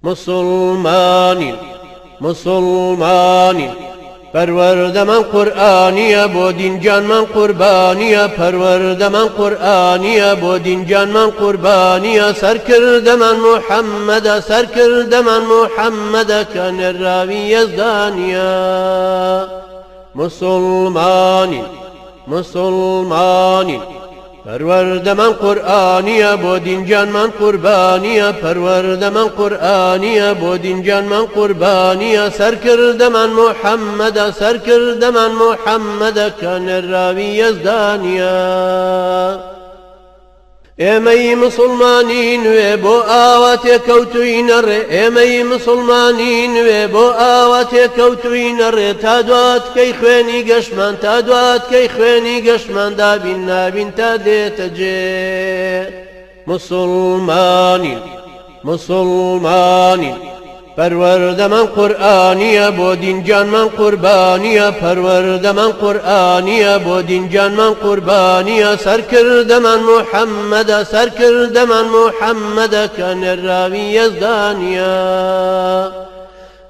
مسلمانین مسلمانین پەروەردە من قورئانیە بۆ دینجانمان قوربانیە پەروەردە من قورئانیە بۆ دینجانمان قوربانیە سەرکردەمان محەممەدە سەرکردەمان محەممەدە کە نێراوی یەزدانیە مسلمانین مسلمانین پەروەردە من قورئانیە بۆ دینجانمان قوربانیە پەروەردە من قورئانیە بۆ دینجانمان قوربانیە سەرکردەمان محەممەدە سەرکردەمان محەممەدە کە نێراوی یەزدانیە ئێمەی مسلمانی نوێ بۆ ئاوا تێکەوتووینەڕێ ئێمەی مسلمانی نوێ بۆ ئاوا تێکەوتووینەڕێ تا دواتکەی خوێنی گەشتمان تا دواتکەی خوێنی گەشتمان دابین نابین تا دێتە جێ مسلمانین مسلمانین پەروەردە من قورئانیە بۆ دینجانمان قوربانیە پەروەردە من قورئانیە بۆ دینجانمان قوربانیە سەرکردەمان محەممەدە سەرکردەمان محەممەدە کە نێراوی یەزدانیە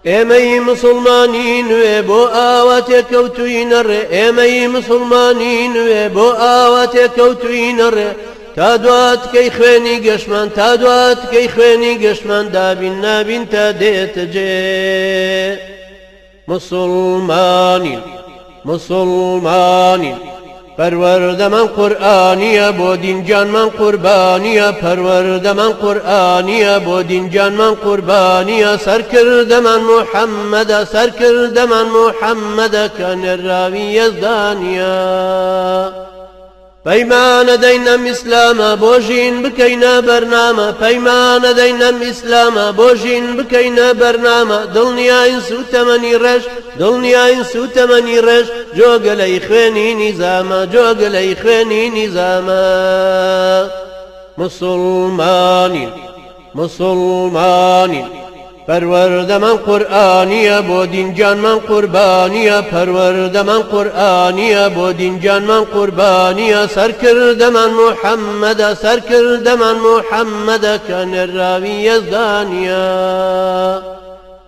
ئێمەی مسلمانی نوێ بۆ ئاوا تێکەوتووینەڕێ ئێمەی مسلمانی نوێ بۆ ئاوا تێکەوتووینەڕێ تا دواتکەی خوێنی گەشتمان تا دواتکەی خوێنی گەشتمان دابین نابین تا دێتە جێ مسلمانین مسلمانین پەروەردە من قورئانیە بۆ دینجانمان قوربانیە پەروەردە من قورئانیە بۆ دینجانمان قوربانیە سەرکردەمان محەممەدە سەرکردەمان محەممەدە کە نێراوی یەزدانیە پەیمانە دەینەم ئیسلامە بۆ ژین بکەینە بەرنامە پەیمانە دەینەم ئیسلامە بۆ ژین بکەینە بەرنامە دڵنیاین سوتەمەنی ڕێژ دڵنیاین سوتەمەنی ڕێژ جۆگەلەی خوێنی نیزامە جۆگەلەی خوێنی نیزامە مسلمانین مسلمانین پەروەردە من قورئانیە بۆ دینجانمان قوربانیە پەروەردە من قورئانیە بۆ دینجانمان قوربانیە سەرکردەمان محەممەدە سەرکردەمان محەممەدە کە نێراوی یەزدانیە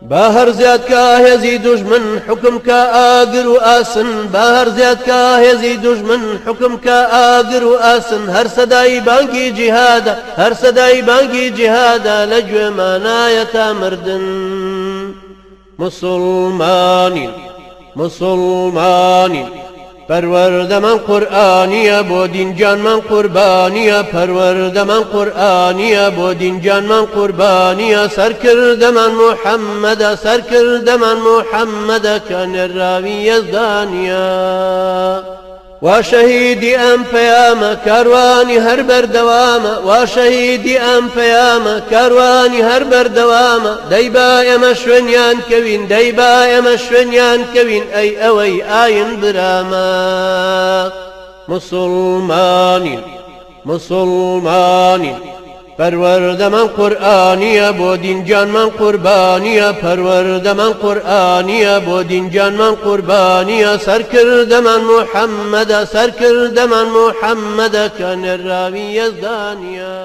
با هەر زیاد کە هێزی دوژمن حکم کە ئاگر و ئاسن با هەر زیاد کە هێزی دوژمن حکم کە ئاگر و ئاسن هەر سەدای بانگی جیهادە هەر سەدای بانگی جیهادە لە گوێمانایە تا مردن مسلمانین مسلمانین پەروەردە من قورئانیە بۆ دینجانمان قوربانیە پەروەردە من قورئانیە بۆ دینجانمان قوربانیە سەرکردەمان محەممەدە سەرکردەمان محەممەدە کە نێراوی یەزدانیە وا شەهیدی ئەم پەیامە کاروانی هەر بەردەوامە وا شەهیدی ئەم پەیامە کاروانی هەر بەردەوامە دەیبا ئێمە شوێنیان کەوین دەیبا ئێمە شوێنیان کەوین ئەی ئەوەی ئاین برامە مسلمانین مسلمانین پەروەردە من قورئانیە بۆ دینجانمان قوربانیە پەروەردە من قورئانیە بۆ دینجانمان قوربانیە سەرکردەمان محەممەدە سەرکردەمان محەممەدە کە نێراوی یەزدانیە